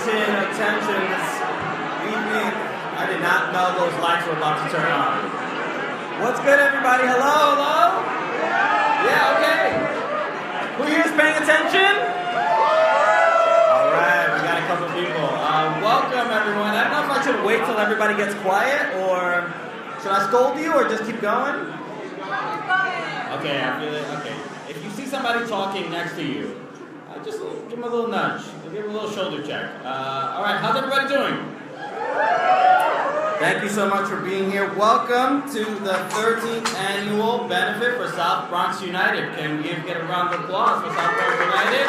attention this evening. I did not know those lights were about to turn on. What's good, everybody? Hello? Yeah, okay. Who here is paying attention? All right, we got a couple people. Welcome, everyone. I don't know if I should wait till everybody gets quiet, or should I scold you, or just keep going? Okay, I feel it. Okay. If you see somebody talking next to you, just give them a little nudge. Give them a little shoulder check. All right, how's everybody doing? Thank you so much for being here. Welcome to the 13th annual benefit for South Bronx United. Can we get a round of applause for South Bronx United?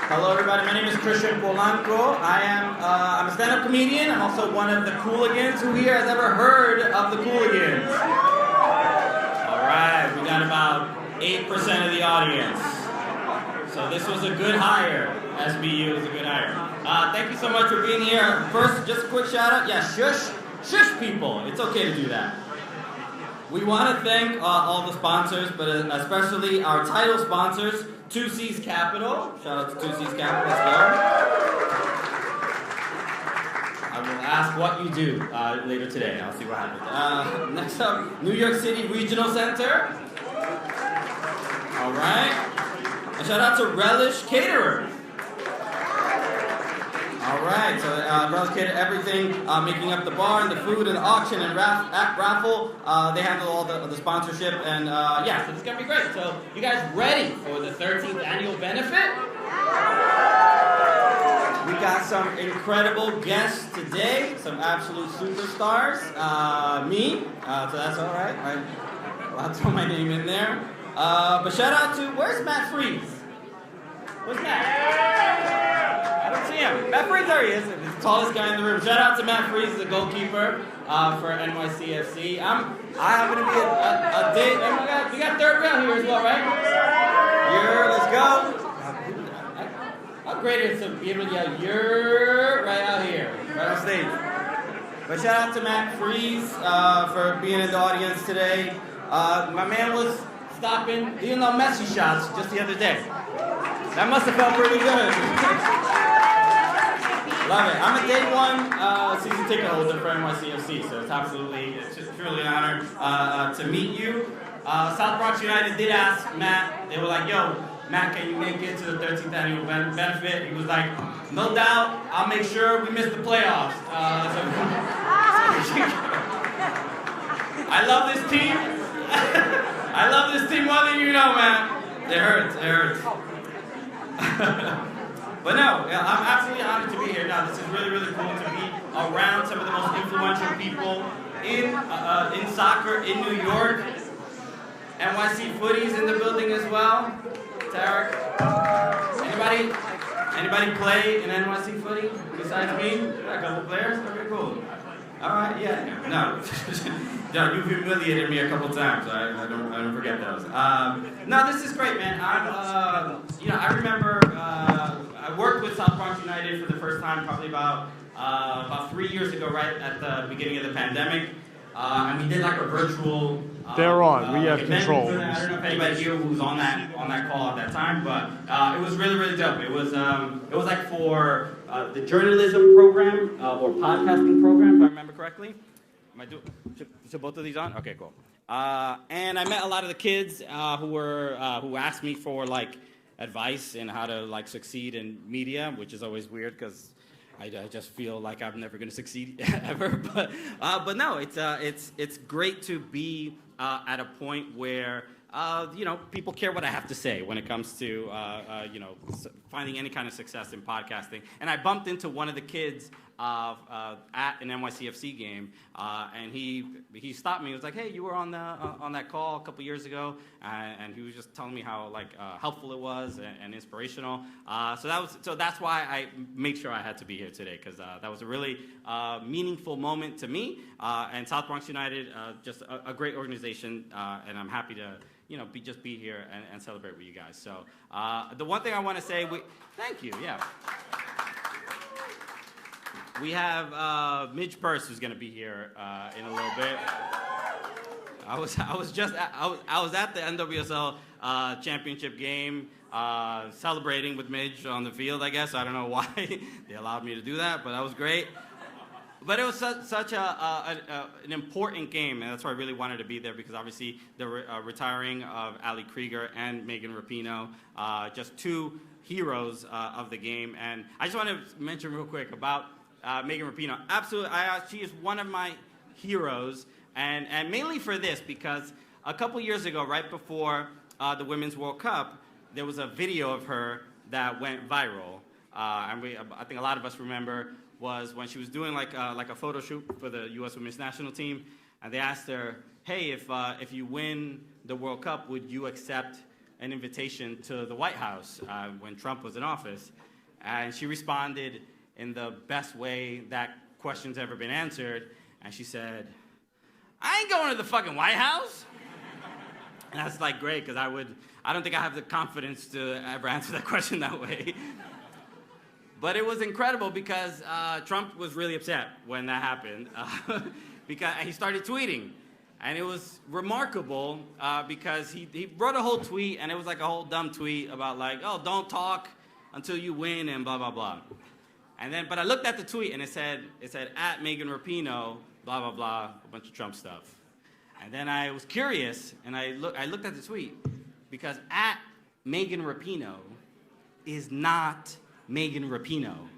Hello, everybody. My name is Christian Polanco. I'm a stand-up comedian. I'm also one of the Cooligans. Who here has ever heard of the Cooligans? All right, we got about 8% of the audience. So this was a good hire. SBU is a good hire. Thank you so much for being here. First, just a quick shout out. Yeah, shush people. It's okay to do that. We want to thank all the sponsors, but especially our title sponsors, 2C's Capital. Shout out to 2C's Capital. Let's go. I will ask what you do later today. I'll see what happens. Next up, New York City Regional Center. All right. And shout out to Relish Caterers. All right. So Relish Cater, everything, making up the bar and the food and the auction and raffle. They handle all the sponsorship. And yeah, so this is going to be great. So you guys ready for the 13th annual benefit? We got some incredible guests today. Some absolute superstars. Me. So that's all right. I'll throw my name in there. But shout out to, where's Matt Freeze? Where's Matt? I don't see him. Matt Freeze, there he is. He's the tallest guy in the room. Shout out to Matt Freeze, the goalkeeper for NYCFC. I happen to be a date. Oh my God, we got third round here as well, right? Here, let's go. How great is it to be able to yell, you're right out here, right on stage. But shout out to Matt Freeze for being in the audience today. My man was stopping Lionel Messi shots just the other day. That must have felt pretty good. Love it. I'm a day one season ticket holder for NYCFC, so it's truly an honor to meet you. South Bronx United did ask Matt, they were like, yo, Matt, can you make it to the 13th annual benefit? He was like, no doubt, I'll make sure we miss the playoffs. I love this team. I love this team more than you know, man. It hurts. But no, I'm absolutely honored to be here. Now, this is really, really cool to be around some of the most influential people in soccer in New York. NYC Footy's in the building as well. Tarek. Anybody play in NYC Footy besides me? A couple players? Okay, cool. All right, yeah. No. John, you've humiliated me a couple times. I don't forget those. No, this is great, man. I remember I worked with South Bronx United for the first time probably about 3 years ago, right at the beginning of the pandemic. And we did like a virtual. They're on. We have control. I don't know if anybody here who was on that call at that time, but it was really, really dope. It was like for the journalism program or podcasting program, if I remember correctly. Should both of these on? Okay, cool. And I met a lot of the kids who asked me for like advice in how to like succeed in media, which is always weird because I just feel like I'm never going to succeed ever. But no, it's great to be at a point where people care what I have to say when it comes to finding any kind of success in podcasting. And I bumped into one of the kids at an NYCFC game, and he stopped me. He was like, "Hey, you were on that call a couple years ago," and he was just telling me how helpful it was and inspirational. So that's why I made sure I had to be here today, because that was a really meaningful moment to me. And South Bronx United, just a great organization, and I'm happy to be here and celebrate with you guys. So the one thing I want to say, thank you, yeah. We have Midge Purse, who's going to be here in a little bit. I was at the NWSL championship game celebrating with Midge on the field, I guess. I don't know why they allowed me to do that, but that was great. But it was such an important game, and that's why I really wanted to be there, because obviously the retiring of Ali Krieger and Megan Rapinoe, just two heroes of the game. And I just want to mention real quick about Megan Rapinoe. Absolutely, she is one of my heroes, and mainly for this, because a couple years ago, right before the Women's World Cup, there was a video of her that went viral. And I think a lot of us remember was when she was doing like a photo shoot for the U.S. Women's National Team, and they asked her, hey, if you win the World Cup, would you accept an invitation to the White House when Trump was in office? And she responded in the best way that question's ever been answered, and she said, I ain't going to the fucking White House. And that's like great, because I don't think I have the confidence to ever answer that question that way. But it was incredible because Trump was really upset when that happened, because he started tweeting. And it was remarkable because he wrote a whole tweet, and it was like a whole dumb tweet about like, oh, don't talk until you win and blah, blah, blah. And then, but I looked at the tweet, and it said at Megan Rapinoe, blah, blah, blah, a bunch of Trump stuff. And then I was curious, and I looked at the tweet, because at Megan Rapinoe is not Megan Rapinoe.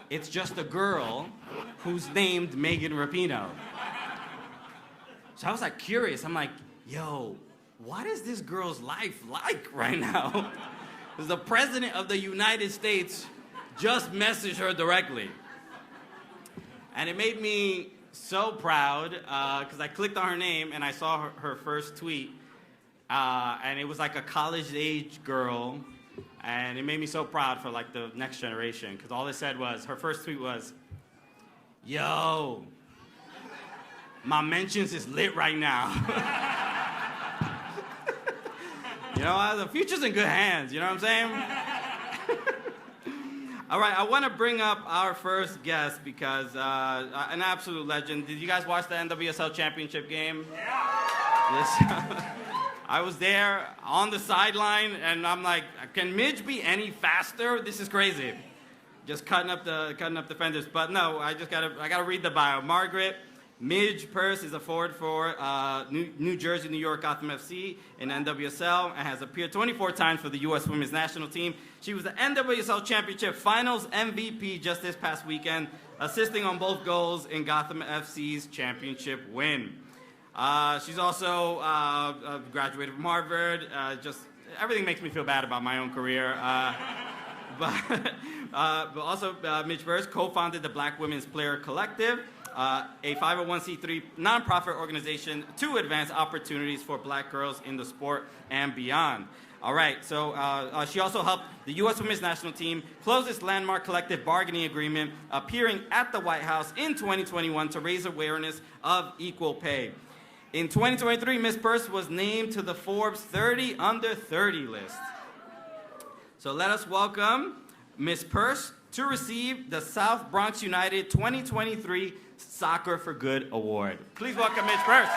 It's just a girl who's named Megan Rapinoe. So I was like curious. I'm like, yo, what is this girl's life like right now? Because the president of the United States just messaged her directly. And it made me so proud because I clicked on her name and I saw her first tweet. And it was like a college-age girl. And it made me so proud for like the next generation, because all it said was, her first tweet was, yo, my mentions is lit right now. You know, the future's in good hands, you know what I'm saying? All right, I want to bring up our first guest because an absolute legend. Did you guys watch the NWSL Championship game? Yeah. Yes. I was there on the sideline, and I'm like, can Midge be any faster? This is crazy. Just cutting up the fenders. But no, I gotta read the bio. Margaret Midge Purse is a forward for New Jersey, New York, Gotham FC in NWSL, and has appeared 24 times for the U.S. Women's National Team. She was the NWSL Championship Finals MVP just this past weekend, assisting on both goals in Gotham FC's championship win. She's also graduated from Harvard. Just everything makes me feel bad about my own career. But also, Midge Purse co-founded the Black Women's Player Collective, a 501c3 nonprofit organization to advance opportunities for black girls in the sport and beyond. All right, so she also helped the U.S. Women's National Team close its landmark collective bargaining agreement, appearing at the White House in 2021 to raise awareness of equal pay. In 2023, Ms. Purse was named to the Forbes 30 Under 30 list. So let us welcome Ms. Purse to receive the South Bronx United 2023 Soccer for Good Award. Please welcome Ms. Purse.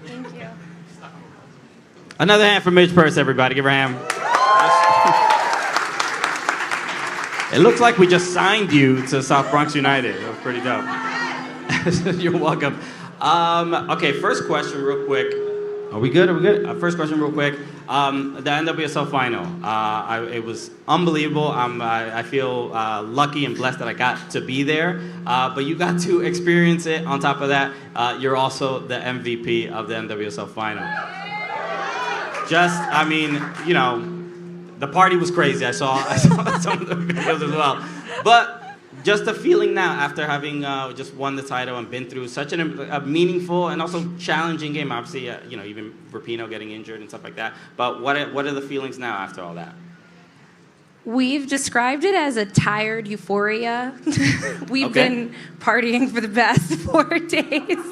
Thank you. Another hand for Midge Purse, everybody. Give her a hand. It looks like we just signed you to South Bronx United. That was pretty dope. You're welcome. Okay, first question real quick. Are we good? First question real quick. The NWSL final. It was unbelievable. I feel lucky and blessed that I got to be there. But you got to experience it. On top of that, you're also the MVP of the NWSL final. just, I mean, the party was crazy. I saw some of the videos as well. But just the feeling now after having just won the title and been through such a meaningful and also challenging game. Obviously, even Rapinoe getting injured and stuff like that. But what are the feelings now after all that? We've described it as a tired euphoria. We've been partying for the past 4 days.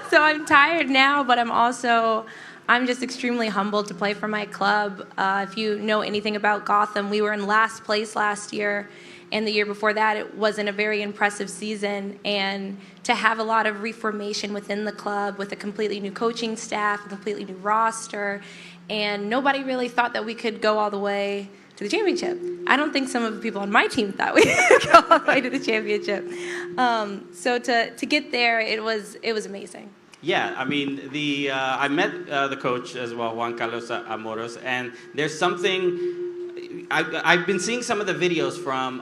So I'm tired now, but I'm just extremely humbled to play for my club. If you know anything about Gotham, we were in last place last year. And the year before that, it wasn't a very impressive season. And to have a lot of reformation within the club with a completely new coaching staff, a completely new roster, and nobody really thought that we could go all the way to the championship. I don't think some of the people on my team thought we could go all the way to the championship. So to get there, it was amazing. Yeah, I mean, I met the coach as well, Juan Carlos Amoros, and there's something. I've been seeing some of the videos from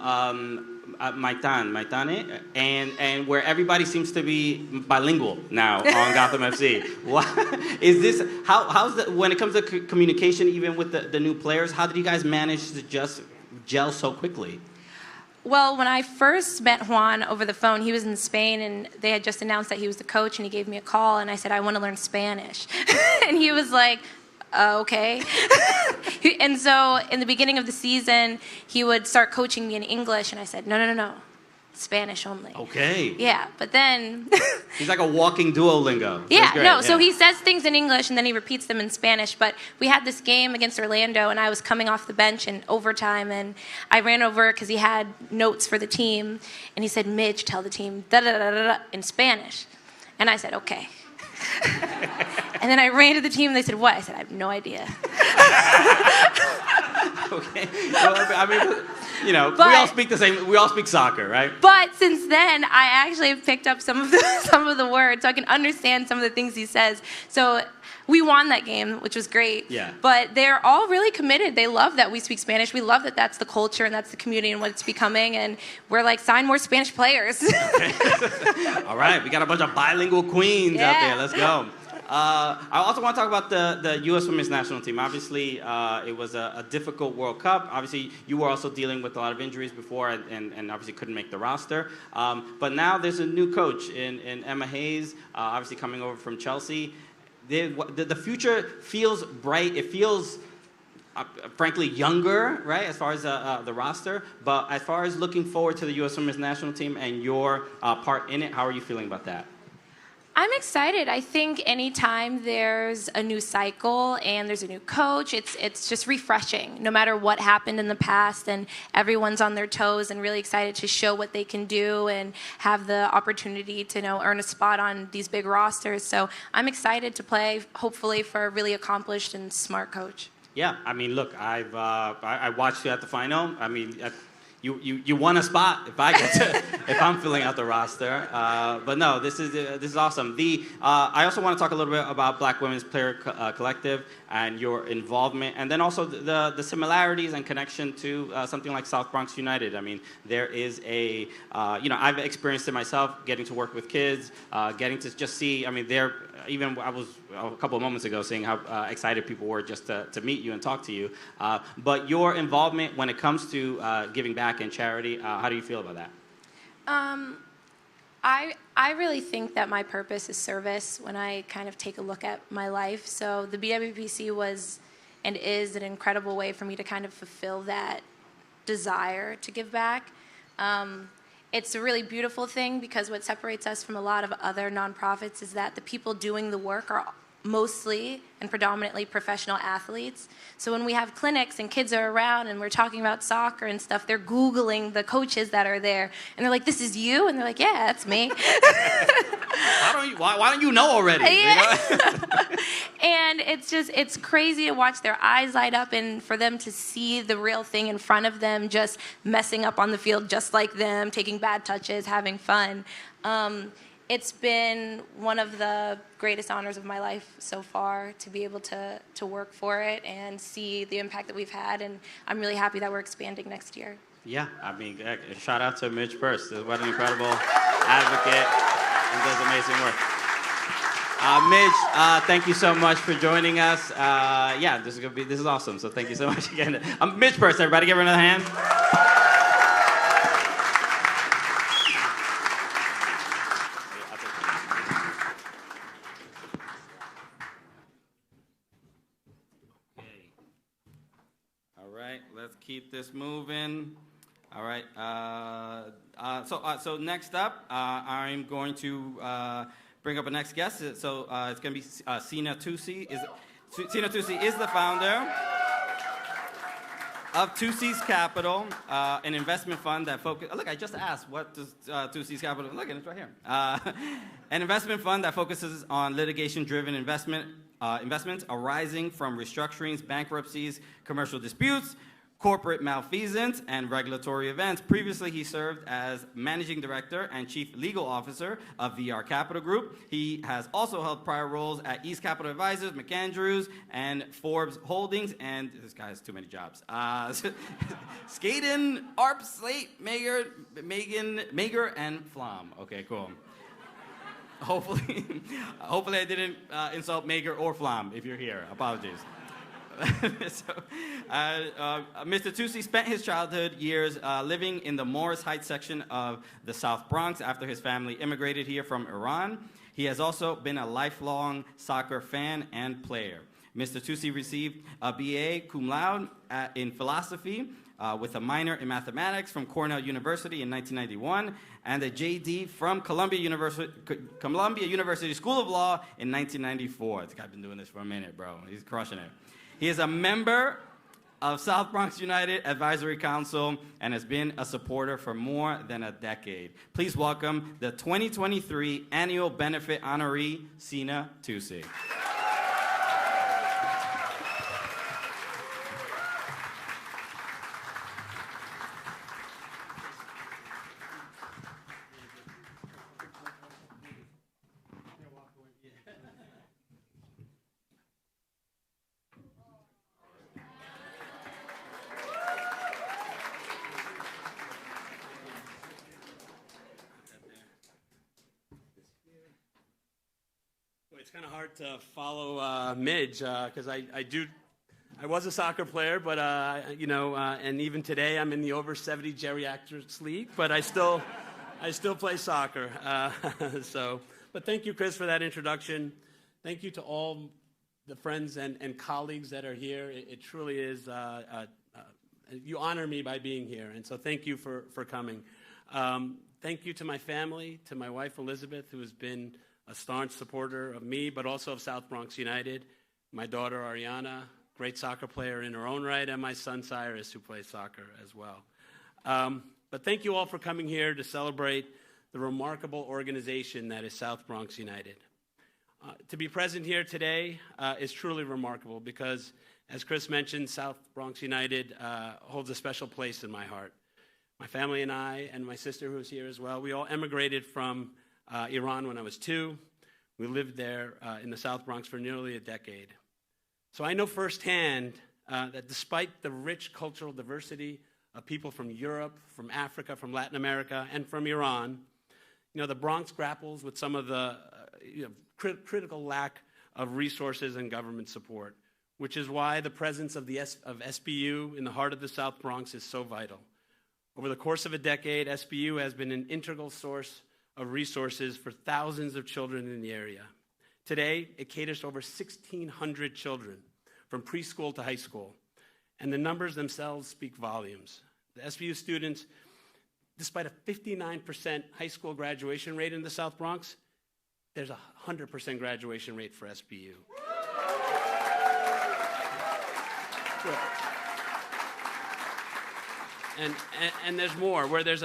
Maitane, and where everybody seems to be bilingual now on Gotham FC. Is this how's when it comes to communication, even with the new players? How did you guys manage to just gel so quickly? Well, when I first met Juan over the phone, he was in Spain, and they had just announced that he was the coach, and he gave me a call, and I said, I want to learn Spanish. And he was like, okay. And so in the beginning of the season, he would start coaching me in English, and I said, no, Spanish only. Okay. Yeah, but then... He's like a walking Duolingo. Yeah, no, so he says things in English, and then he repeats them in Spanish. But we had this game against Orlando, and I was coming off the bench in overtime, and I ran over because he had notes for the team, and he said, Midge, tell the team da-da-da-da-da in Spanish. And I said, okay. And then I ran to the team, and they said, what? I said, I have no idea. Okay. Well, I mean, we all speak the same. We all speak soccer, right? But since then, I actually have picked up some of the words, so I can understand some of the things he says. So we won that game, which was great. Yeah. But they're all really committed. They love that we speak Spanish. We love that that's the culture and that's the community and what it's becoming. And we're like, sign more Spanish players. Okay. All right, we got a bunch of bilingual queens out there. Let's go. I also want to talk about the U.S. Women's National Team. Obviously, it was a difficult World Cup. Obviously, you were also dealing with a lot of injuries before and obviously couldn't make the roster. But now there's a new coach in Emma Hayes, obviously coming over from Chelsea. The future feels bright. It feels, frankly, younger, right, as far as the roster. But as far as looking forward to the U.S. Women's National Team and your part in it, how are you feeling about that? I'm excited. I think anytime there's a new cycle and there's a new coach, it's just refreshing, no matter what happened in the past, and everyone's on their toes and really excited to show what they can do and have the opportunity to earn a spot on these big rosters. So I'm excited to play, hopefully, for a really accomplished and smart coach. Yeah, I mean, look, I watched you at the final. I mean, you won a spot if I'm filling out the roster. But no, this is awesome. I also want to talk a little bit about Black Women's Player Collective and your involvement, and then also the similarities and connection to something like South Bronx United. I mean, there is I've experienced it myself, getting to work with kids, getting to just see. I mean, even I was a couple of moments ago seeing how excited people were just to meet you and talk to you. But your involvement when it comes to giving back and charity, how do you feel about that? I really think that my purpose is service when I kind of take a look at my life. So the BWPC was and is an incredible way for me to kind of fulfill that desire to give back. It's a really beautiful thing because what separates us from a lot of other nonprofits is that the people doing the work are mostly and predominantly professional athletes. So when we have clinics and kids are around and we're talking about soccer and stuff, they're Googling the coaches that are there. And they're like, this is you? And they're like, yeah, that's me. Why don't you know already? Yeah. And it's crazy to watch their eyes light up and for them to see the real thing in front of them, just messing up on the field just like them, taking bad touches, having fun. It's been one of the greatest honors of my life so far to be able to work for it and see the impact that we've had, and I'm really happy that we're expanding next year. Yeah, I mean, shout out to Midge Purse. What an incredible advocate and does amazing work. Midge, thank you so much for joining us. Yeah, this is awesome. So thank you so much again. I'm Midge Person. Everybody, give her another hand. All right, let's keep this moving. All right. So next up, I'm going to bring up a next guest. So it's going to be Sina Tusi. Sina Tusi is the founder of Tusi's Capital, an investment fund that focuses. Look, I just asked, what does Tusi's Capital? Look, and it's right here. An investment fund that focuses on litigation-driven investments arising from restructurings, bankruptcies, commercial disputes, corporate malfeasance, and regulatory events. Previously, he served as managing director and chief legal officer of VR Capital Group. He has also held prior roles at East Capital Advisors, McAndrews, and Forbes Holdings, and this guy has too many jobs. Skaden, ARP, Slate, Mager, and Flom. Okay, cool. Hopefully I didn't insult Mager or Flom if you're here. Apologies. Mr. Tusi spent his childhood years living in the Morris Heights section of the South Bronx after his family immigrated here from Iran. He has also been a lifelong soccer fan and player. Mr. Tusi received a BA cum laude in philosophy with a minor in mathematics from Cornell University in 1991 and a JD from Columbia University School of Law in 1994. This guy's been doing this for a minute, bro. He's crushing it. He is a member of South Bronx United Advisory Council and has been a supporter for more than a decade. Please welcome the 2023 Annual Benefit Honoree, Sina Tusi. It's kind of hard to follow Midge because I was a soccer player, but and even today I'm in the over 70 geriatrics league, but I still play soccer. But thank you, Chris, for that introduction. Thank you to all the friends and colleagues that are here. It truly is you honor me by being here, and so thank you for coming. Thank you to my family, to my wife Elizabeth, who has been a staunch supporter of me, but also of South Bronx United. My daughter, Ariana, great soccer player in her own right, and my son, Cyrus, who plays soccer as well. But thank you all for coming here to celebrate the remarkable organization that is South Bronx United. To be present here today is truly remarkable because, as Chris mentioned, South Bronx United holds a special place in my heart. My family and I, and my sister who's here as well, we all emigrated from Iran when I was 2. We lived there in the South Bronx for nearly a decade. So I know firsthand that despite the rich cultural diversity of people from Europe, from Africa, from Latin America, and from Iran, the Bronx grapples with some of the critical lack of resources and government support, which is why the presence of SBU in the heart of the South Bronx is so vital. Over the course of a decade, SBU has been an integral source of resources for thousands of children in the area. Today, it caters to over 1,600 children from preschool to high school, and the numbers themselves speak volumes. The SBU students, despite a 59% high school graduation rate in the South Bronx, there's a 100% graduation rate for SBU. And there's more, where they have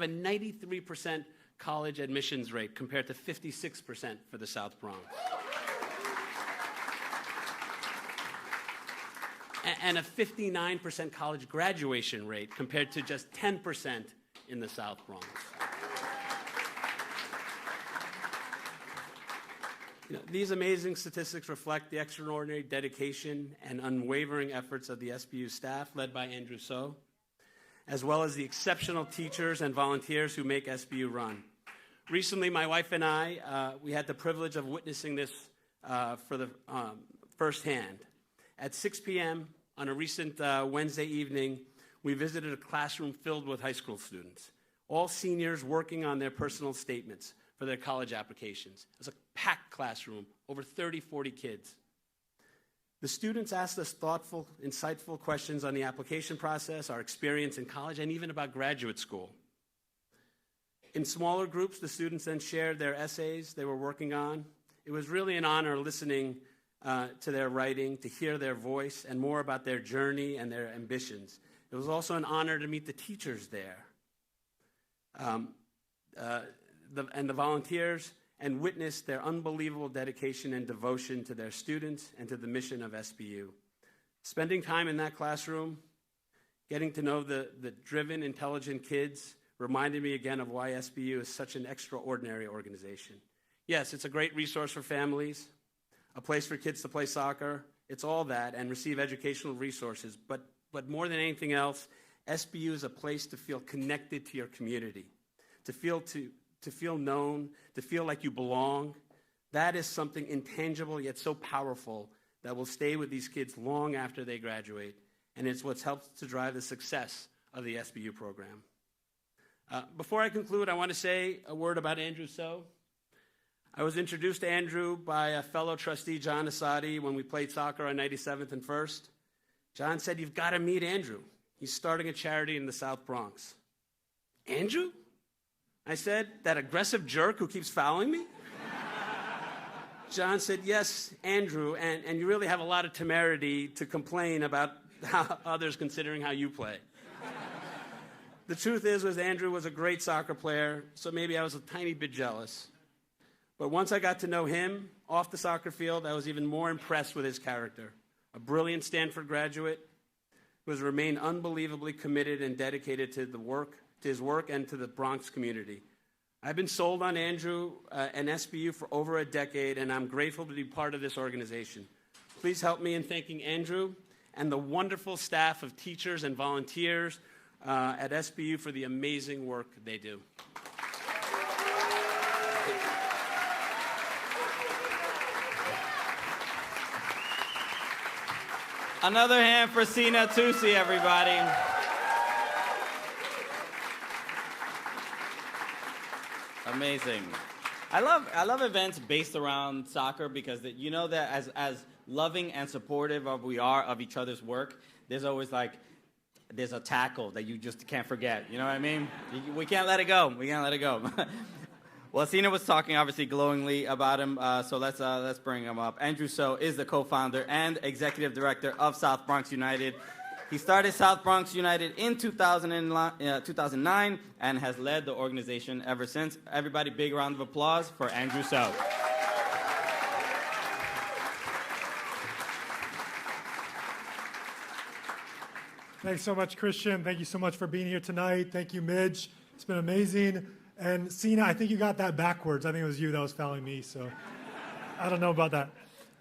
a 93% college admissions rate compared to 56% for the South Bronx. And a 59% college graduation rate compared to just 10% in the South Bronx. These amazing statistics reflect the extraordinary dedication and unwavering efforts of the SBU staff led by Andrew So, as well as the exceptional teachers and volunteers who make SBU run. Recently, my wife and I, we had the privilege of witnessing this for the firsthand. At 6 p.m. on a recent Wednesday evening, we visited a classroom filled with high school students, all seniors working on their personal statements for their college applications. It was a packed classroom, over 30, 40 kids. The students asked us thoughtful, insightful questions on the application process, our experience in college, and even about graduate school. In smaller groups, the students then shared their essays they were working on. It was really an honor listening to their writing, to hear their voice, and more about their journey and their ambitions. It was also an honor to meet the teachers there and the volunteers, and witness their unbelievable dedication and devotion to their students and to the mission of SBU. Spending time in that classroom, getting to know the driven, intelligent kids, reminded me again of why SBU is such an extraordinary organization. Yes, it's a great resource for families, a place for kids to play soccer. It's all that and receive educational resources. But more than anything else, SBU is a place to feel connected to your community, to feel known, to feel like you belong. That is something intangible yet so powerful that will stay with these kids long after they graduate. And it's what's helped to drive the success of the SBU program. Before I conclude, I want to say a word about Andrew So. I was introduced to Andrew by a fellow trustee, John Asadi, when we played soccer on 97th and 1st. John said, "You've got to meet Andrew. He's starting a charity in the South Bronx." Andrew? I said, "That aggressive jerk who keeps fouling me?" John said, "Yes, Andrew, and you really have a lot of temerity to complain about how others considering how you play." The truth is, Andrew was a great soccer player, so maybe I was a tiny bit jealous. But once I got to know him off the soccer field, I was even more impressed with his character. A brilliant Stanford graduate who has remained unbelievably committed and dedicated to his work and to the Bronx community. I've been sold on Andrew and SBU for over a decade, and I'm grateful to be part of this organization. Please help me in thanking Andrew and the wonderful staff of teachers and volunteers at SBU for the amazing work they do. Another hand for Sina Tusi, everybody. Amazing. I love events based around soccer because you know that as loving and supportive of we are of each other's work, there's always there's a tackle that you just can't forget. You know what I mean? We can't let it go. We can't let it go. Well, Sina was talking obviously glowingly about him, so let's bring him up. Andrew So is the co-founder and executive director of South Bronx United. He started South Bronx United in 2009 and has led the organization ever since. Everybody, big round of applause for Andrew So. Thanks so much, Christian. Thank you so much for being here tonight. Thank you, Midge. It's been amazing. And Sina, I think you got that backwards. I think it was you that was fouling me, so I don't know about that.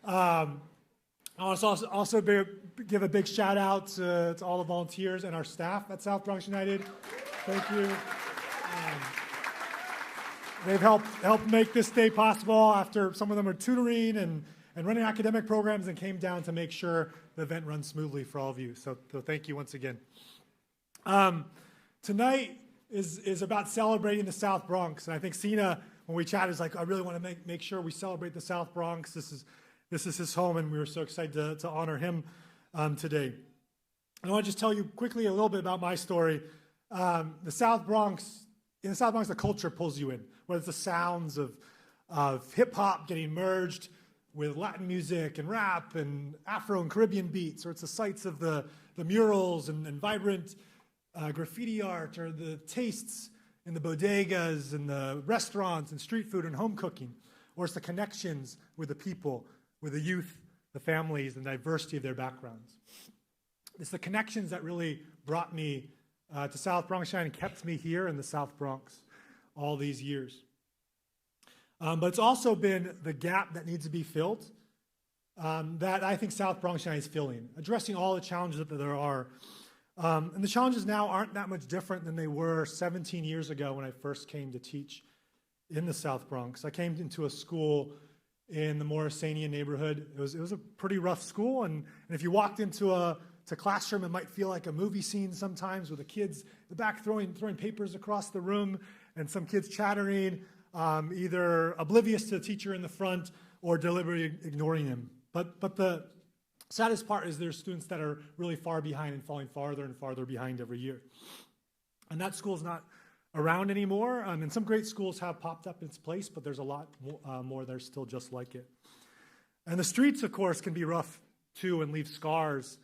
I want to also give a big shout out to all the volunteers and our staff at South Bronx United. Thank you. They've helped make this day possible after some of them are tutoring and running academic programs and came down to make sure the event runs smoothly for all of you. So thank you once again. Tonight is about celebrating the South Bronx. And I think Sina, when we chatted, is like, I really want to make sure we celebrate the South Bronx. This is his home, and we were so excited to honor him today. And I want to just tell you quickly a little bit about my story. In the South Bronx, the culture pulls you in, whether it's the sounds of hip-hop getting merged with Latin music and rap and Afro and Caribbean beats, or it's the sights of the murals and vibrant graffiti art, or the tastes in the bodegas and the restaurants and street food and home cooking, or it's the connections with the people, with the youth, the families, and the diversity of their backgrounds. It's the connections that really brought me to South Bronx United and kept me here in the South Bronx all these years. But it's also been the gap that needs to be filled that I think South Bronx United is filling, addressing all the challenges that there are. And the challenges now aren't that much different than they were 17 years ago when I first came to teach in the South Bronx. I came into a school in the Morrisanian neighborhood. It was a pretty rough school, and if you walked into a classroom, it might feel like a movie scene sometimes, with the kids in the back throwing papers across the room, and some kids chattering, either oblivious to the teacher in the front or deliberately ignoring him. But the saddest part is there's students that are really far behind and falling farther and farther behind every year. And that school's not around anymore, and some great schools have popped up in its place, but there's a lot more that are still just like it. And the streets, of course, can be rough too and leave scars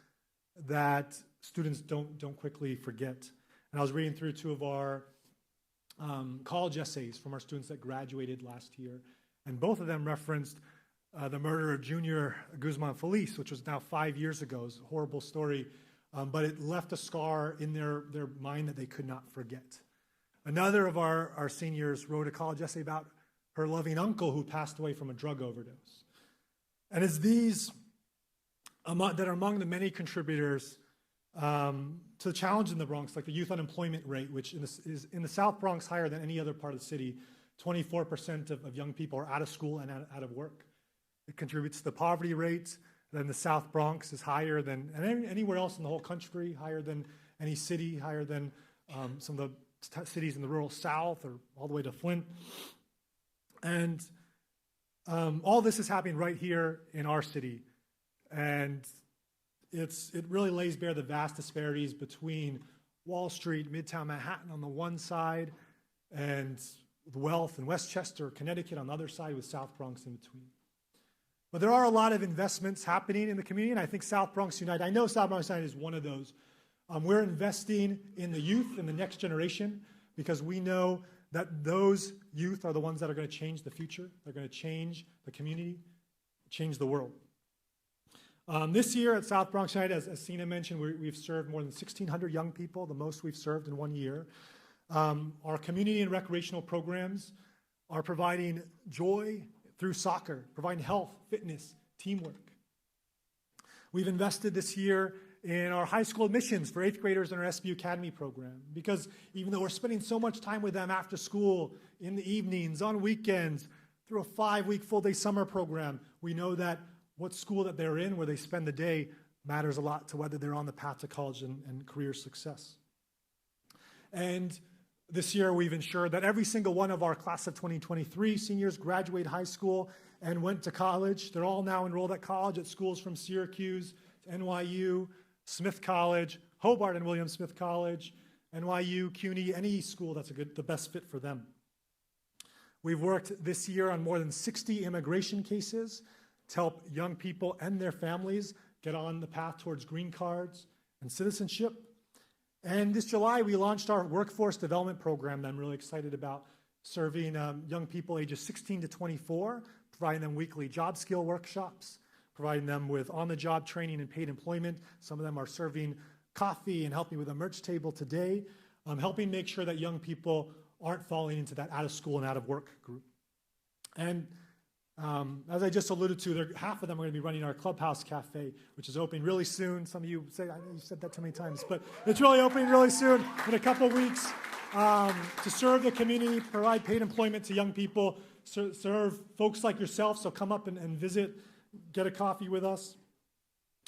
that students don't quickly forget. And I was reading through two of our college essays from our students that graduated last year, and both of them referenced the murder of Junior Guzman Feliz, which was now 5 years ago. It was a horrible story, but it left a scar in their mind that they could not forget. Another of our seniors wrote a college essay about her loving uncle who passed away from a drug overdose. And it's these that are among the many contributors to the challenge in the Bronx, like the youth unemployment rate, which is in the South Bronx higher than any other part of the city. 24% of young people are out of school and out of work. It contributes to the poverty rate. Then the South Bronx is higher than anywhere else in the whole country, higher than any city, higher than some of the cities in the rural South, or all the way to Flint. And all this is happening right here in our city. And it really lays bare the vast disparities between Wall Street, Midtown Manhattan on the one side, and wealth in Westchester, Connecticut on the other side, with South Bronx in between. But there are a lot of investments happening in the community, and I think South Bronx United, I know South Bronx United is one of those. We're investing in the youth and the next generation, because we know that those youth are the ones that are going to change the future. They're going to change the community, change the world. This year at South Bronx United, as Sina mentioned, we've served more than 1,600 young people, the most we've served in 1 year. Our community and recreational programs are providing joy through soccer, providing health, fitness, teamwork. We've invested this year in our high school admissions for 8th graders in our SBU Academy program, because even though we're spending so much time with them after school, in the evenings, on weekends, through a 5-week full-day summer program, we know that what school that they're in, where they spend the day, matters a lot to whether they're on the path to college and career success. And this year we've ensured that every single one of our class of 2023 seniors graduate high school and went to college. They're all now enrolled at college at schools from Syracuse to NYU, Smith College, Hobart and William Smith College, NYU, CUNY, any school that's the best fit for them. We've worked this year on more than 60 immigration cases to help young people and their families get on the path towards green cards and citizenship. And this July, we launched our workforce development program that I'm really excited about, serving young people ages 16 to 24, providing them weekly job skill workshops, providing them with on-the-job training and paid employment. Some of them are serving coffee and helping with a merch table today, helping make sure that young people aren't falling into that out-of-school and out-of-work group. And as I just alluded to, half of them are going to be running our Clubhouse Cafe, which is opening really soon. Some of you say, I know you said that too many times, but it's really opening really soon, in a couple of weeks, to serve the community, provide paid employment to young people, serve folks like yourself, so come up and visit, get a coffee with us.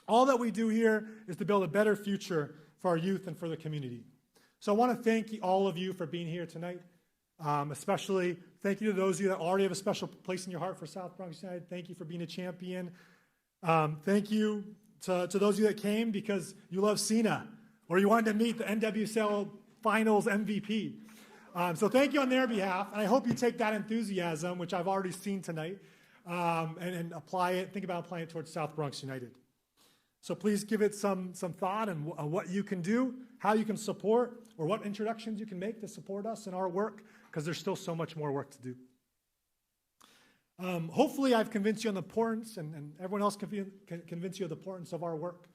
All that we do here is to build a better future for our youth and for the community. So I want to thank all of you for being here tonight. Especially thank you to those of you that already have a special place in your heart for South Bronx United. Thank you for being a champion. Thank you to those of you that came because you love Sina, or you wanted to meet the NWSL Finals MVP. So thank you on their behalf. And I hope you take that enthusiasm, which I've already seen tonight, and apply it. Think about applying it towards South Bronx United. So please give it some thought on what you can do, how you can support, or what introductions you can make to support us in our work, because there's still so much more work to do. Hopefully I've convinced you on the importance, and everyone else can convince you of the importance of our work.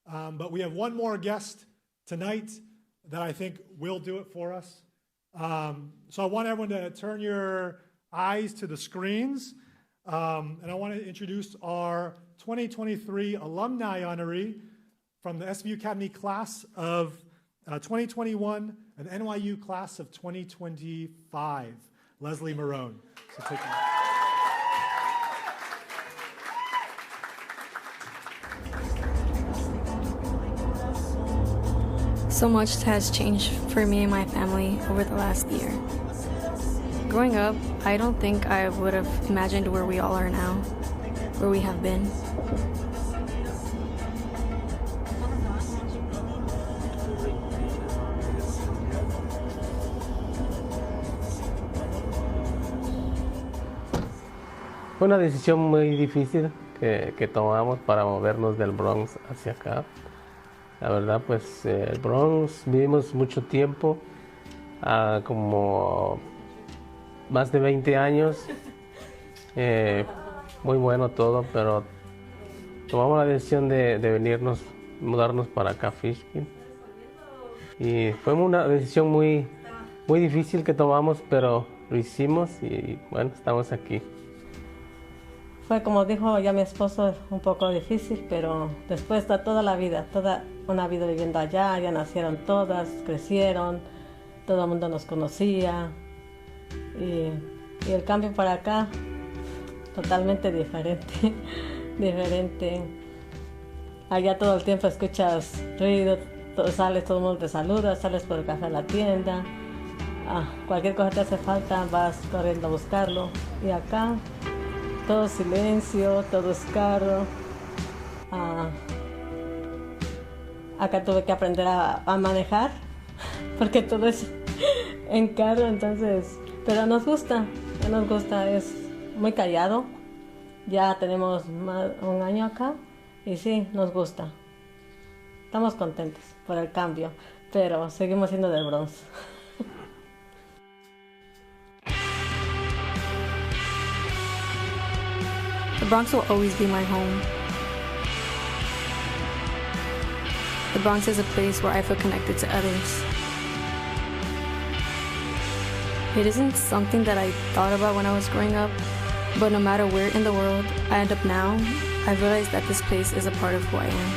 But we have one more guest tonight that I think will do it for us. So I want everyone to turn your eyes to the screens. And I want to introduce our 2023 alumni honoree from the SBU Academy class of 2021 and NYU class of 2025. Leslie Marone. So take it. So much has changed for me and my family over the last year. Growing up, I don't think I would have imagined where we all are now, where we have been. Fue una decisión muy difícil que tomamos para movernos del Bronx hacia acá. La verdad, pues el Bronx vivimos mucho tiempo, como más de 20 años. Muy bueno todo, pero tomamos la decisión de venirnos, mudarnos para acá, Fishkill. Y fue una decisión muy difícil que tomamos, pero lo hicimos y bueno, estamos aquí. Fue como dijo ya mi esposo, un poco difícil, pero después de toda la vida, toda una vida viviendo allá, ya nacieron todas, crecieron, todo el mundo nos conocía y el cambio para acá, totalmente diferente, diferente. Allá todo el tiempo escuchas ruido, sales, todo el mundo te saluda, sales por el café a la tienda, cualquier cosa te hace falta, vas corriendo a buscarlo y acá todo silencio, todo es caro. Acá tuve que aprender a manejar, porque todo es en carro, entonces, pero nos gusta, es muy callado. Ya tenemos un año acá y sí, nos gusta. Estamos contentos por el cambio, pero seguimos siendo del Bronx. The Bronx will always be my home. The Bronx is a place where I feel connected to others. It isn't something that I thought about when I was growing up, but no matter where in the world I end up now, I realize that this place is a part of who I am.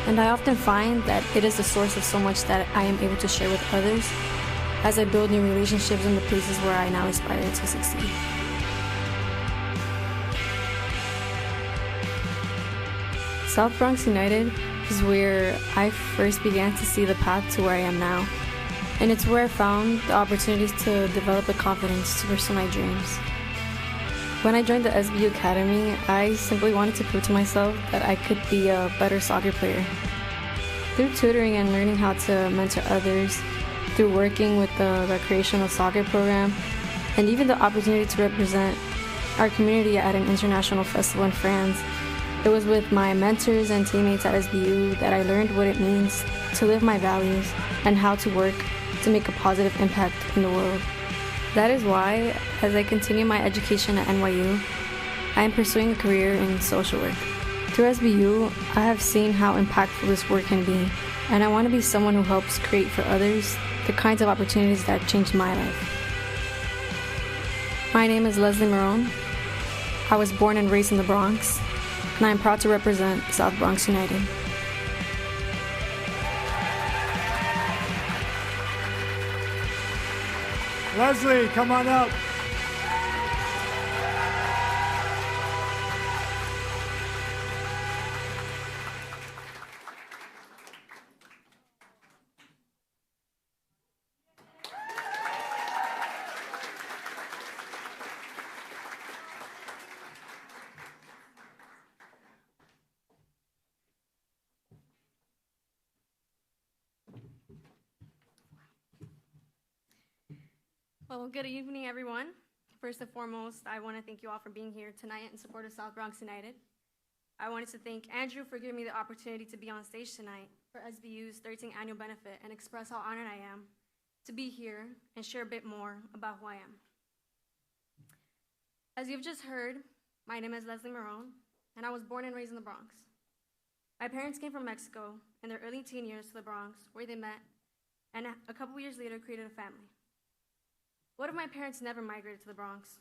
And I often find that it is the source of so much that I am able to share with others as I build new relationships in the places where I now aspire to succeed. South Bronx United is where I first began to see the path to where I am now. And it's where I found the opportunities to develop the confidence to pursue my dreams. When I joined the SBU Academy, I simply wanted to prove to myself that I could be a better soccer player. Through tutoring and learning how to mentor others, through working with the recreational soccer program, and even the opportunity to represent our community at an international festival in France, it was with my mentors and teammates at SBU that I learned what it means to live my values and how to work to make a positive impact in the world. That is why, as I continue my education at NYU, I am pursuing a career in social work. Through SBU, I have seen how impactful this work can be, and I want to be someone who helps create for others the kinds of opportunities that changed my life. My name is Leslie Marone. I was born and raised in the Bronx, and I am proud to represent South Bronx United. Leslie, come on up. Well, good evening, everyone. First and foremost, I want to thank you all for being here tonight in support of South Bronx United. I wanted to thank Andrew for giving me the opportunity to be on stage tonight for SBU's 13th annual benefit and express how honored I am to be here and share a bit more about who I am. As you've just heard, my name is Leslie Marone, and I was born and raised in the Bronx. My parents came from Mexico in their early teen years to the Bronx, where they met, and a couple years later created a family. What if my parents never migrated to the Bronx?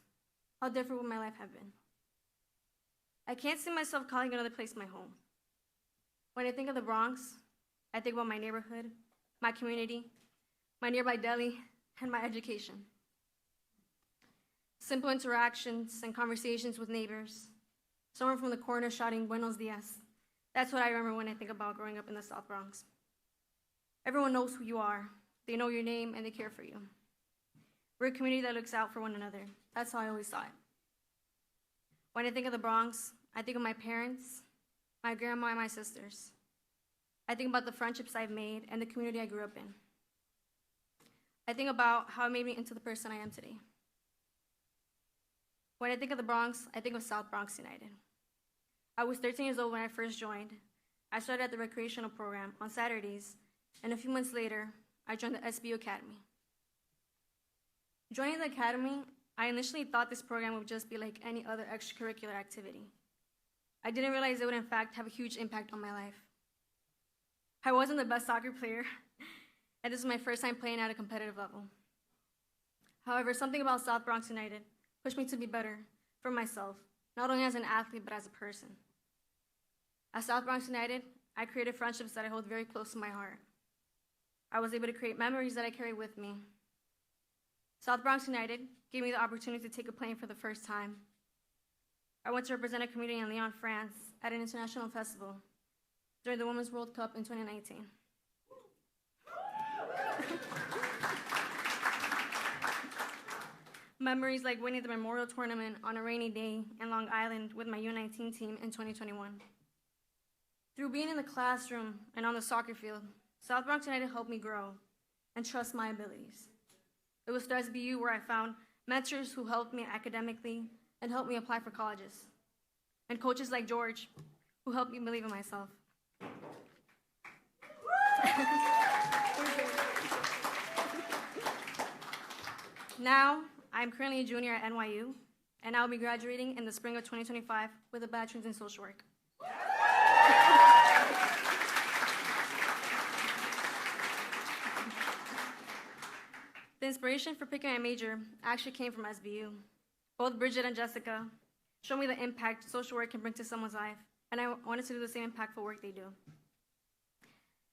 How different would my life have been? I can't see myself calling another place my home. When I think of the Bronx, I think about my neighborhood, my community, my nearby deli, and my education. simple interactions and conversations with neighbors, someone from the corner shouting Buenos Dias. That's what I remember when I think about growing up in the South Bronx. Everyone knows who you are. They know your name and they care for you. We're a community that looks out for one another. That's how I always saw it. When I think of the Bronx, I think of my parents, my grandma, and my sisters. I think about the friendships I've made and the community I grew up in. I think about how it made me into the person I am today. When I think of the Bronx, I think of South Bronx United. I was 13 years old when I first joined. I started at the recreational program on Saturdays, and a few months later, I joined the SBU Academy. Joining the Academy, I initially thought this program would just be like any other extracurricular activity. I didn't realize it would in fact have a huge impact on my life. I wasn't the best soccer player, and this was my first time playing at a competitive level. However, something about South Bronx United pushed me to be better for myself, not only as an athlete, but as a person. At South Bronx United, I created friendships that I hold very close to my heart. I was able to create memories that I carry with me. South Bronx United gave me the opportunity to take a plane for the first time. I went to represent a community in Lyon, France, at an international festival during the Women's World Cup in 2019. Memories like winning the Memorial Tournament on a rainy day in Long Island with my U19 team in 2021. Through being in the classroom and on the soccer field, South Bronx United helped me grow and trust my abilities. It was through SBU where I found mentors who helped me academically and helped me apply for colleges, and coaches like George who helped me believe in myself. Now, I'm currently a junior at NYU, and I'll be graduating in the spring of 2025 with a bachelor's in social work. The inspiration for picking my major actually came from SBU. Both Bridget and Jessica showed me the impact social work can bring to someone's life, and I wanted to do the same impactful work they do.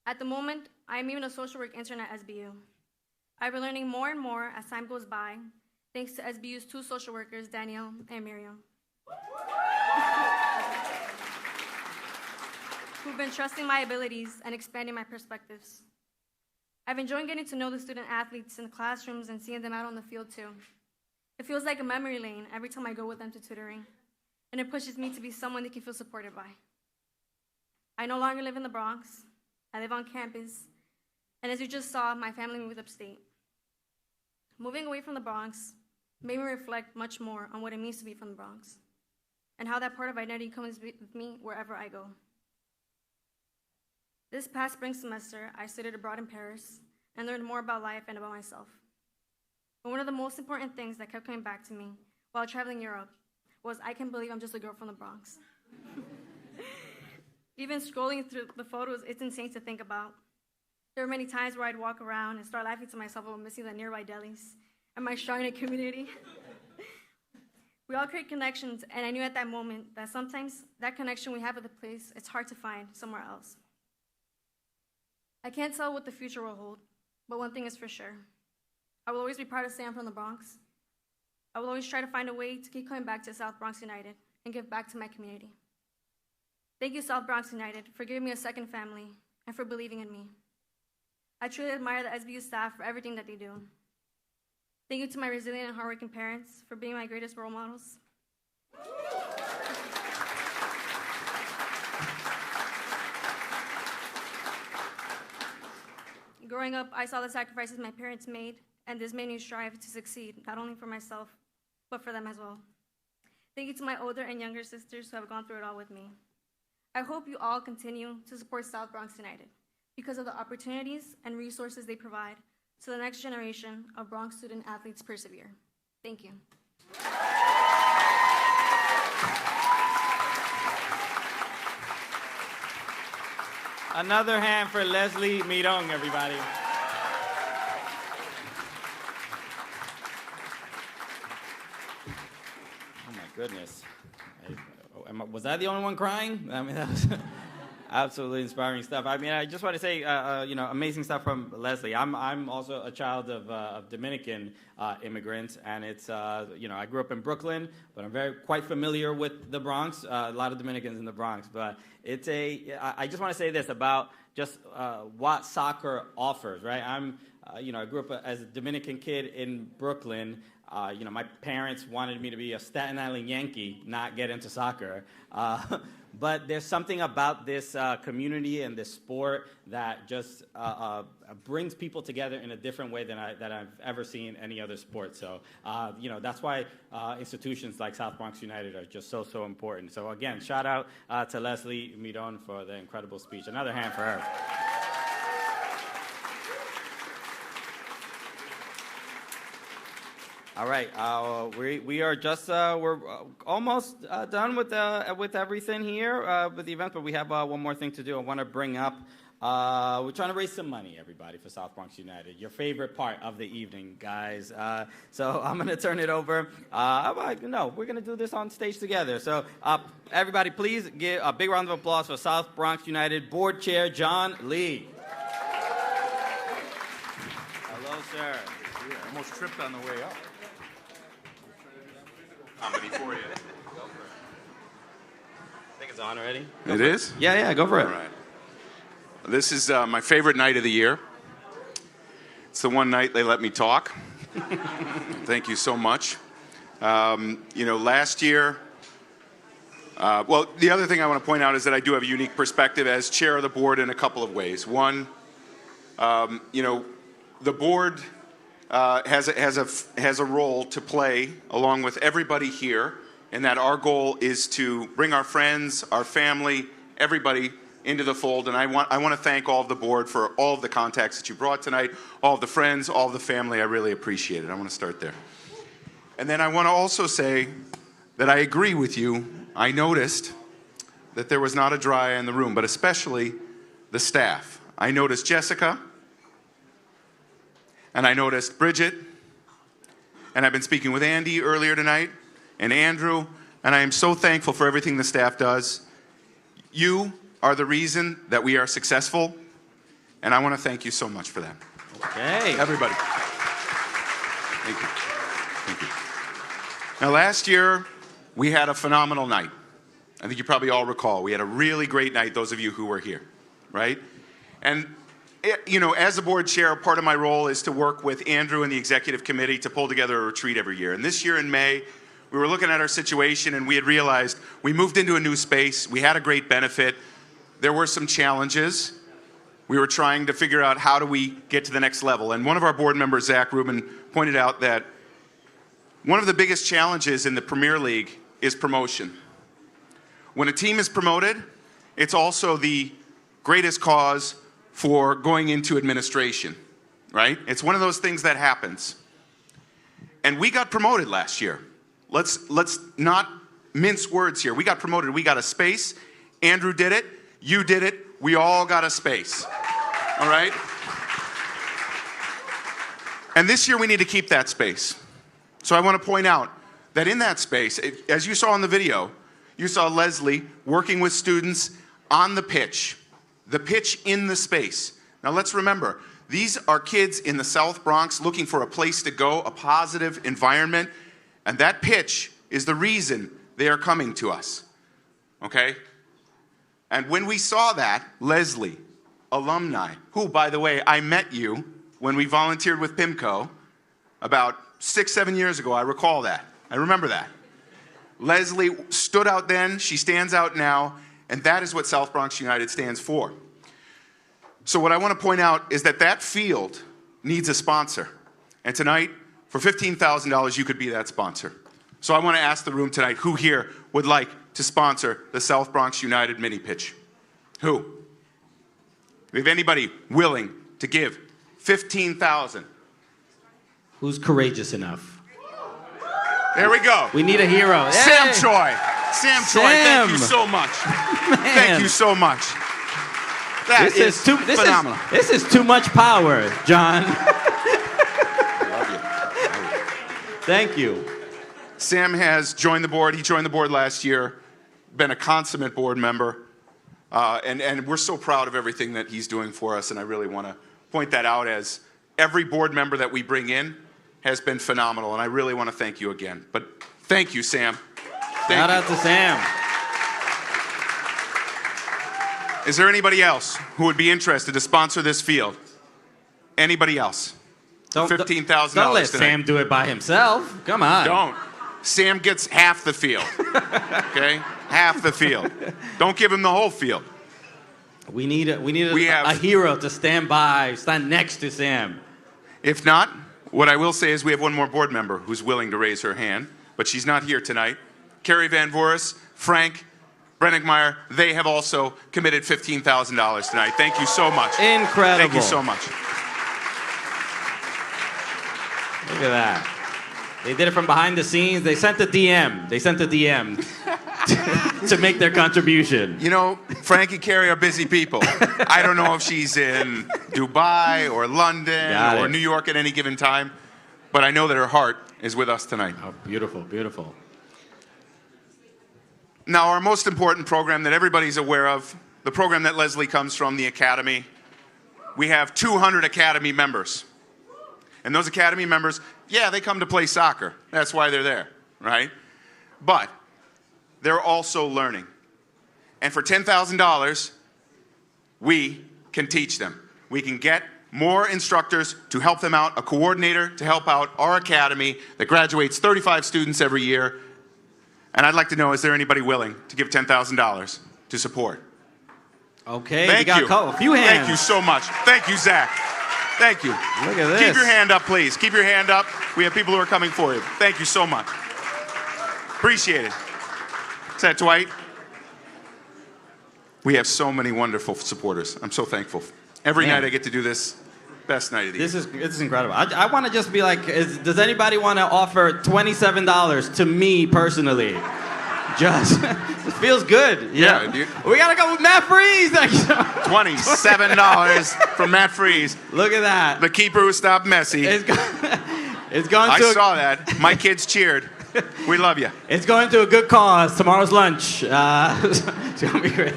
At the moment, I am even a social work intern at SBU. I've been learning more and more as time goes by, thanks to SBU's two social workers, Danielle and Miriam, who've been trusting my abilities and expanding my perspectives. I've enjoyed getting to know the student athletes in the classrooms and seeing them out on the field too. It feels like a memory lane every time I go with them to tutoring, and it pushes me to be someone they can feel supported by. I no longer live in the Bronx. I live on campus, and as you just saw, my family moved upstate. Moving away from the Bronx made me reflect much more on what it means to be from the Bronx, and how that part of identity comes with me wherever I go. This past spring semester, I studied abroad in Paris and learned more about life and about myself. But one of the most important things that kept coming back to me while traveling Europe was I can't believe I'm just a girl from the Bronx. Even scrolling through the photos, it's insane to think about. There were many times where I'd walk around and start laughing to myself about missing the nearby delis and my strong community. We all create connections, and I knew at that moment that sometimes that connection we have with a place, it's hard to find somewhere else. I can't tell what the future will hold, but one thing is for sure. I will always be proud to say I'm from the Bronx. I will always try to find a way to keep coming back to South Bronx United and give back to my community. Thank you, South Bronx United, for giving me a second family and for believing in me. I truly admire the SBU staff for everything that they do. Thank you to my resilient and hardworking parents for being my greatest role models. Growing up, I saw the sacrifices my parents made, and this made me strive to succeed, not only for myself, but for them as well. Thank you to my older and younger sisters who have gone through it all with me. I hope you all continue to support South Bronx United because of the opportunities and resources they provide so the next generation of Bronx student athletes persevere. Thank you. Another hand for Leslie Mirong, everybody. Oh my goodness. Was I the only one crying? I mean, that was Absolutely inspiring stuff. I mean, I just want to say, amazing stuff from Leslie. I'm also a child of Dominican immigrants, and it's, I grew up in Brooklyn, but I'm quite familiar with the Bronx. A lot of Dominicans in the Bronx, but I just want to say this about just what soccer offers, right? I grew up as a Dominican kid in Brooklyn. My parents wanted me to be a Staten Island Yankee, not get into soccer. But there's something about this community and this sport that just brings people together in a different way than I've ever seen any other sport. So, that's why institutions like South Bronx United are just so, so important. So, again, shout out to Leslie Miron for the incredible speech. Another hand for her. All right, we are just we're almost done with everything here with the event, but we have one more thing to do. I want to bring up. We're trying to raise some money, everybody, for South Bronx United. Your favorite part of the evening, guys. So I'm going to turn it over. No, we're going to do this on stage together. So everybody, please give a big round of applause for South Bronx United Board Chair John Lee. Hello, sir. Yeah, I almost tripped on the way up. Comedy for you. I think it's on already. It is? Yeah, go for it. All right. This is my favorite night of the year. It's the one night they let me talk. Thank you so much. Last year, the other thing I want to point out is that I do have a unique perspective as chair of the board in a couple of ways. One, the board has a role to play along with everybody here, and that our goal is to bring our friends, our family, everybody into the fold. And I want to thank all of the board for all of the contacts that you brought tonight, all of the friends, all of the family. I really appreciate it. I want to start there. And then I want to also say that I agree with you. I noticed that there was not a dry eye in the room, but especially the staff. I noticed Jessica, and I noticed Bridget, and I've been speaking with Andy earlier tonight, and Andrew, and I am so thankful for everything the staff does. You are the reason that we are successful, and I want to thank you so much for that. Okay. Everybody. Thank you. Thank you. Now, last year, we had a phenomenal night. I think you probably all recall. We had a really great night, those of you who were here, right? And as the board chair, part of my role is to work with Andrew and the executive committee to pull together a retreat every year. And this year in May, we were looking at our situation and we had realized we moved into a new space. We had a great benefit. There were some challenges. We were trying to figure out how do we get to the next level. And one of our board members, Zach Rubin, pointed out that one of the biggest challenges in the Premier League is promotion. When a team is promoted, it's also the greatest cause for going into administration, right? It's one of those things that happens. And we got promoted last year. Let's not mince words here. We got promoted. We got a space. Andrew did it. You did it. We all got a space. All right? And this year we need to keep that space. So I want to point out that in that space, as you saw in the video, you saw Leslie working with students on the pitch in the space. Now let's remember, these are kids in the South Bronx looking for a place to go, a positive environment, and that pitch is the reason they are coming to us, okay? And when we saw that, Leslie, alumni, who, by the way, I met you when we volunteered with PIMCO about 6-7 years ago, I recall that. I remember that. Leslie stood out then, she stands out now, and that is what South Bronx United stands for. So what I want to point out is that that field needs a sponsor. And tonight, for $15,000, you could be that sponsor. So I want to ask the room tonight, who here would like to sponsor the South Bronx United mini pitch? Who? Do we have anybody willing to give $15,000? Who's courageous enough? There we go. We need a hero. Sam Hey! Choi. Sam Choi, thank you so much. Thank you so much. That is phenomenal. This is too much power, John. Love you. Thank you. Sam has joined the board. He joined the board last year, been a consummate board member. And we're so proud of everything that he's doing for us, and I really want to point that out, as every board member that we bring in has been phenomenal, and I really want to thank you again. But thank you, Sam. Shout out to Sam. Is there anybody else who would be interested to sponsor this field? Anybody else? $15,000 Don't let tonight. Sam do it by himself. Come on. Don't. Sam gets half the field. Okay? Half the field. Don't give him the whole field. We need a hero to stand next to Sam. If not, what I will say is we have one more board member who's willing to raise her hand, but she's not here tonight. Carrie Van Voorhis, Frank Brenningmeyer, they have also committed $15,000 tonight. Thank you so much. Incredible. Thank you so much. Look at that. They did it from behind the scenes. They sent a DM. To make their contribution. You know, Frank and Carrie are busy people. I don't know if she's in Dubai or London or New York at any given time, but I know that her heart is with us tonight. Oh, beautiful, beautiful. Now, our most important program that everybody's aware of, the program that Leslie comes from, the Academy, we have 200 Academy members. And those Academy members, yeah, they come to play soccer. That's why they're there, right? But they're also learning. And for $10,000, we can teach them. We can get more instructors to help them out, a coordinator to help out our academy that graduates 35 students every year. And I'd like to know, is there anybody willing to give $10,000 to support? Okay, Thank you. A few hands. Thank you so much. Thank you, Zach. Thank you. Look at this. Keep your hand up, please. Keep your hand up. We have people who are coming for you. Thank you so much. Appreciate it. Is that Dwight? We have so many wonderful supporters. I'm so thankful. Every night I get to do this. Best night of the year. This is incredible. I want to just be like, does anybody want to offer $27 to me personally? Just, it feels good. Yeah, dude. We got to go with Matt Freeze. $27 from Matt Freeze. Look at that. The keeper who stopped Messi. It's going to... I saw that. My kids cheered. We love you. It's going to a good cause. Tomorrow's lunch. It's going to be great.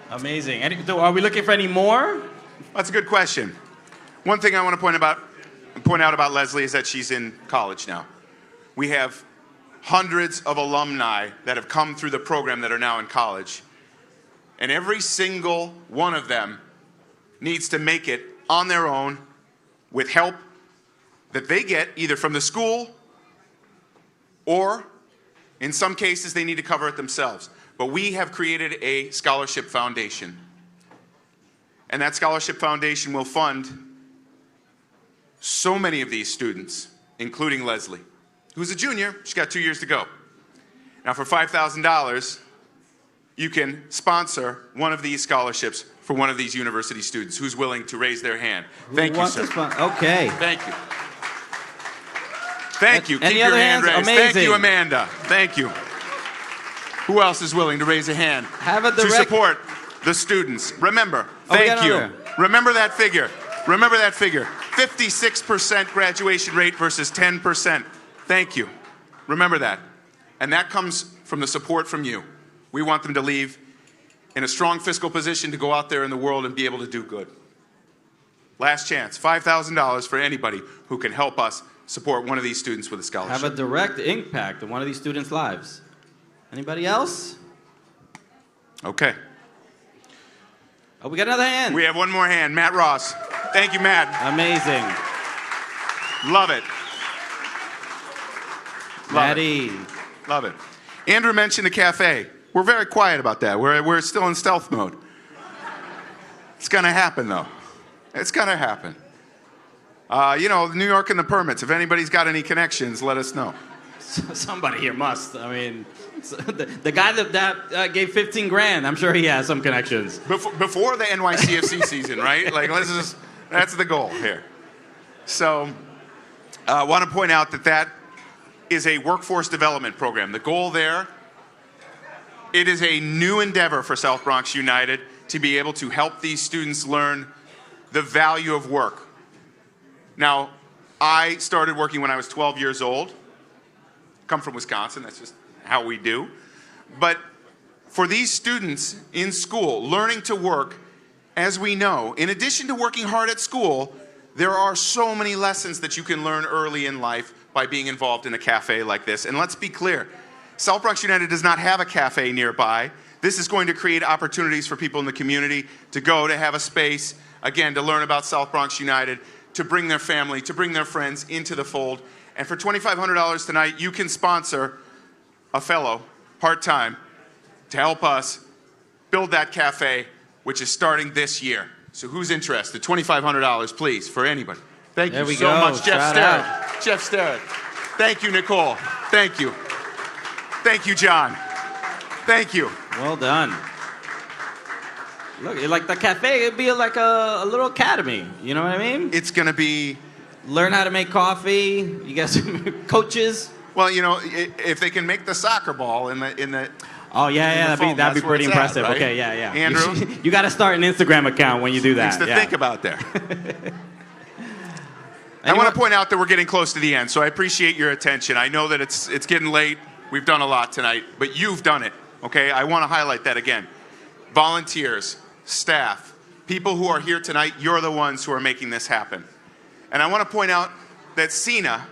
Amazing. Are we looking for any more? That's a good question. One thing I want to point out about Leslie is that she's in college now. We have hundreds of alumni that have come through the program that are now in college. And every single one of them needs to make it on their own with help that they get either from the school or in some cases they need to cover it themselves. But we have created a scholarship foundation. And that scholarship foundation will fund so many of these students, including Leslie, who's a junior. She's got 2 years to go. Now, for $5,000, you can sponsor one of these scholarships for one of these university students who's willing to raise their hand. Thank you, sir. Okay. Thank you. Thank you. Any Keep your other hand hands? raised. Amazing. Thank you, Amanda. Thank you. Who else is willing to raise a hand to support the students? Remember, thank you. Remember that figure. Remember that figure. 56% graduation rate versus 10%. Thank you. Remember that. And that comes from the support from you. We want them to leave in a strong fiscal position to go out there in the world and be able to do good. Last chance, $5,000 for anybody who can help us support one of these students with a scholarship. Have a direct impact on one of these students' lives. Anybody else? Okay. Oh, we got another hand. We have one more hand. Matt Ross. Thank you, Matt. Amazing. Love it. Maddie. Love it. Andrew mentioned the cafe. We're very quiet about that. We're still in stealth mode. It's going to happen, though. It's going to happen. You know, New York and the permits. If anybody's got any connections, let us know. Somebody here must. I mean, the guy that gave 15 grand, I'm sure he has some connections. Before the NYCFC season, right? Like, that's the goal here. So, I want to point out that is a workforce development program. The goal there, it is a new endeavor for South Bronx United to be able to help these students learn the value of work. Now, I started working when I was 12 years old. Come from Wisconsin, that's just how we do. But for these students in school, learning to work, as we know, in addition to working hard at school, there are so many lessons that you can learn early in life by being involved in a cafe like this. And let's be clear, South Bronx United does not have a cafe nearby. This is going to create opportunities for people in the community to go, to have a space, again, to learn about South Bronx United, to bring their family, to bring their friends into the fold. And for $2,500 tonight, you can sponsor a fellow, part-time, to help us build that cafe, which is starting this year. So who's interested? $2,500, please, for anybody. Thank you so much, Jeff Sterrett. Jeff Sterrett. Thank you, Nicole. Thank you. Thank you, John. Thank you. Well done. Look, like the cafe, it'd be like a little academy. You know what I mean? It's going to be... Learn how to make coffee. You got some coaches. Well, you know, if they can make the soccer ball in the Oh, yeah, that'd be pretty impressive. Right? Okay, yeah. Andrew? You got to start an Instagram account when you do that. Things to think about there. I want to point out that we're getting close to the end, so I appreciate your attention. I know that it's getting late. We've done a lot tonight, but you've done it, okay? I want to highlight that again. Volunteers, staff, people who are here tonight, you're the ones who are making this happen. And I want to point out that Sina,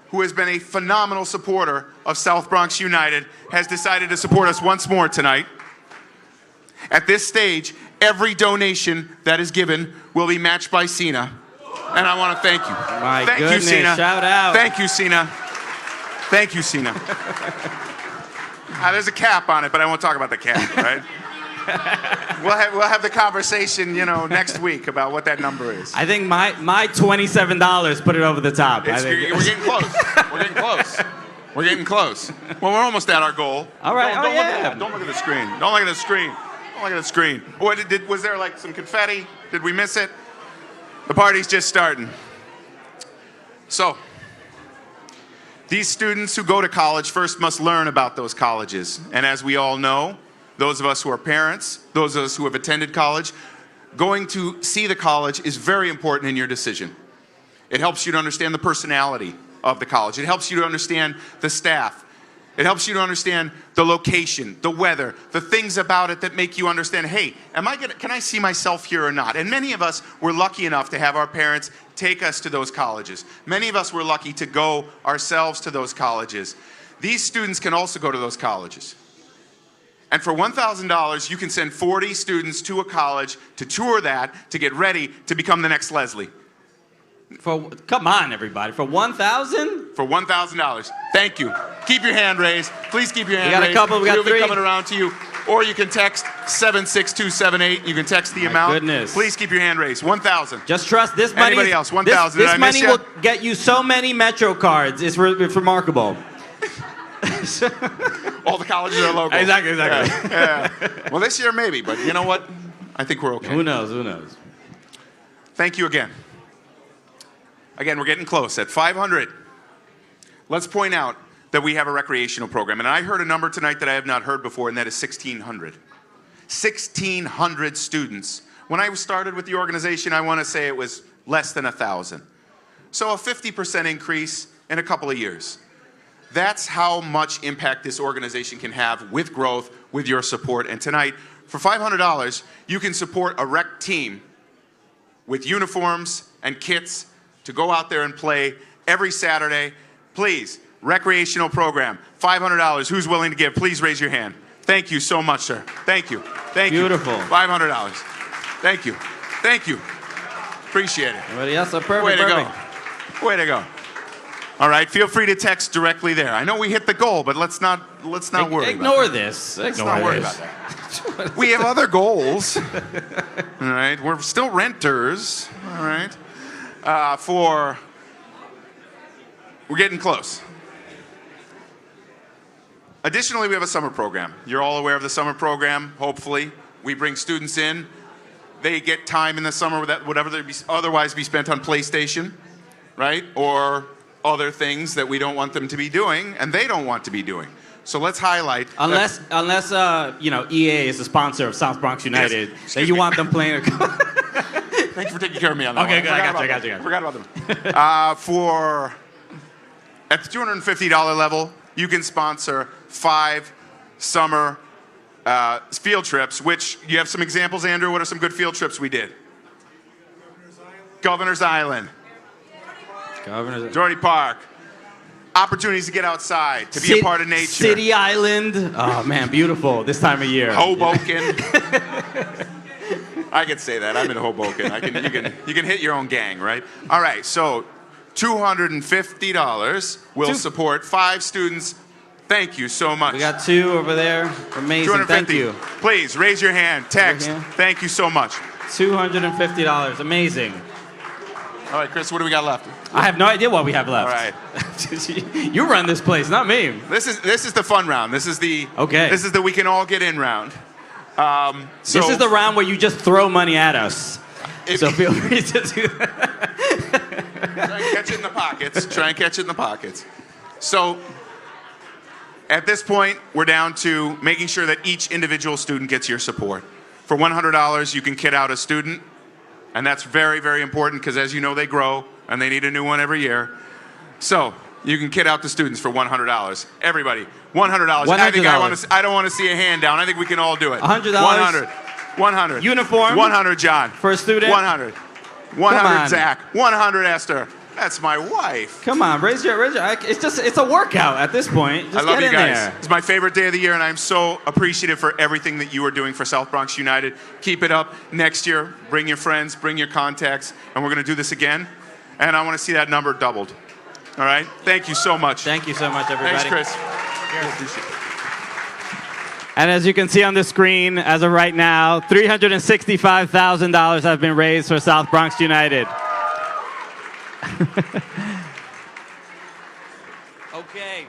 who has been a phenomenal supporter of South Bronx United, has decided to support us once more tonight. At this stage, every donation that is given will be matched by Sina. And I want to thank you. Thank you, Sina. Shout out. Thank you, Sina. Thank you, Sina. There's a cap on it, but I won't talk about the cap, right? We'll have the conversation, next week about what that number is. I think my $27 put it over the top. We're getting close. We're getting close. Well, we're almost at our goal. All right. Don't look at the screen. Don't look at the screen. Don't look at the screen. Was there like some confetti? Did we miss it? The party's just starting. So, these students who go to college first must learn about those colleges. And as we all know, those of us who are parents, those of us who have attended college, going to see the college is very important in your decision. It helps you to understand the personality of the college. It helps you to understand the staff. It helps you to understand the location, the weather, the things about it that make you understand, hey, can I see myself here or not? And many of us were lucky enough to have our parents take us to those colleges. Many of us were lucky to go ourselves to those colleges. These students can also go to those colleges. And for $1,000, you can send 40 students to a college to tour that, to get ready to become the next Leslie. Come on, everybody. For $1,000? For $1,000. Thank you. Keep your hand raised. Please keep your hand raised. We got a couple. We got we'll three. We'll be coming around to you. Or you can text 76278. You can text the amount. Goodness. Please keep your hand raised. 1,000. Just trust this money. Anybody else? 1,000. This money will get you so many Metro cards. It's remarkable. All the colleges are local. Exactly. Yeah. Well, this year maybe, but you know what? I think we're okay. Who knows? Thank you again. Again, we're getting close. At 500, let's point out that we have a recreational program. And I heard a number tonight that I have not heard before, and that is 1,600. 1,600 students. When I started with the organization, I want to say it was less than 1,000. So a 50% increase in a couple of years. That's how much impact this organization can have with growth, with your support. And tonight, for $500, you can support a rec team with uniforms and kits to go out there and play every Saturday. Please, recreational program, $500. Who's willing to give? Please raise your hand. Thank you so much, sir. Thank you. Beautiful. $500. Thank you. Appreciate it. Everybody else, perfect. Way to go. All right, feel free to text directly there. I know we hit the goal, but let's not worry about that. Ignore this. Let's not worry about that. We have other goals. All right, we're still renters. All right. We're getting close. Additionally, we have a summer program. You're all aware of the summer program, hopefully. We bring students in. They get time in the summer that would otherwise be spent on PlayStation, right? Or other things that we don't want them to be doing, and they don't want to be doing. So let's highlight. Unless EA is a sponsor of South Bronx United, then you want them playing. Thanks for taking care of me on that. Okay, good. I got you. Forgot about them. At the $250 level, you can sponsor 5 summer field trips, which you have some examples, Andrew? What are some good field trips we did? Governor's Island. Doherty Park. Opportunities to get outside, to be a part of nature. City Island. Oh, man, beautiful this time of year. Hoboken. I can say that. I'm in Hoboken. You can hit your own gang, right? All right, so $250 will support 5 students. Thank you so much. We got 2 over there. Amazing. Thank you. Please raise your hand. Text. Thank you so much. $250. Amazing. All right, Chris, what do we got left? I have no idea what we have left. All right. You run this place, not me. This is the fun round. This is the we can all get in round. This is the round where you just throw money at us. So feel free to do that. Try and catch it in the pockets. Try and catch it in the pockets. So at this point, we're down to making sure that each individual student gets your support. For $100, you can kit out a student. And that's very, very important because, as you know, they grow and they need a new one every year. So you can kit out the students for $100. Everybody, $100. I don't want to see a hand down. I think we can all do it. $100. 100. Uniform. 100, John. For a student. 100. 100, Zach. 100, Esther. That's my wife. Come on, raise your. It's a workout at this point. Just I love get you in guys. there. It's my favorite day of the year, and I'm so appreciative for everything that you are doing for South Bronx United. Keep it up. Next year, bring your friends, bring your contacts, and we're going to do this again. And I want to see that number doubled. All right? Thank you so much. Thank you so much, everybody. Thanks, Chris. Appreciate it. And as you can see on the screen, as of right now, $365,000 have been raised for South Bronx United. Okay.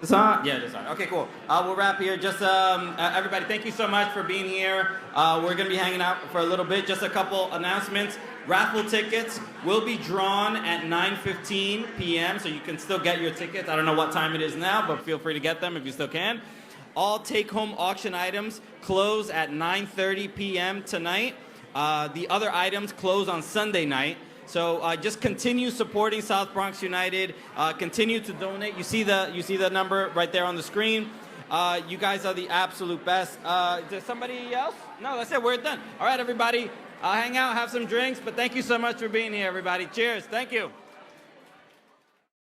This on? Yeah, this on. Okay, cool. We'll wrap here. Just everybody, thank you so much for being here. We're going to be hanging out for a little bit. Just a couple announcements. Raffle tickets will be drawn at 9:15 p.m., so you can still get your tickets. I don't know what time it is now, but feel free to get them if you still can. All take-home auction items close at 9:30 p.m. tonight. The other items close on Sunday night. So just continue supporting South Bronx United. Continue to donate. You see the number right there on the screen. You guys are the absolute best. Is there somebody else? No, that's it. We're done. All right, everybody. Hang out, have some drinks. But thank you so much for being here, everybody. Cheers. Thank you.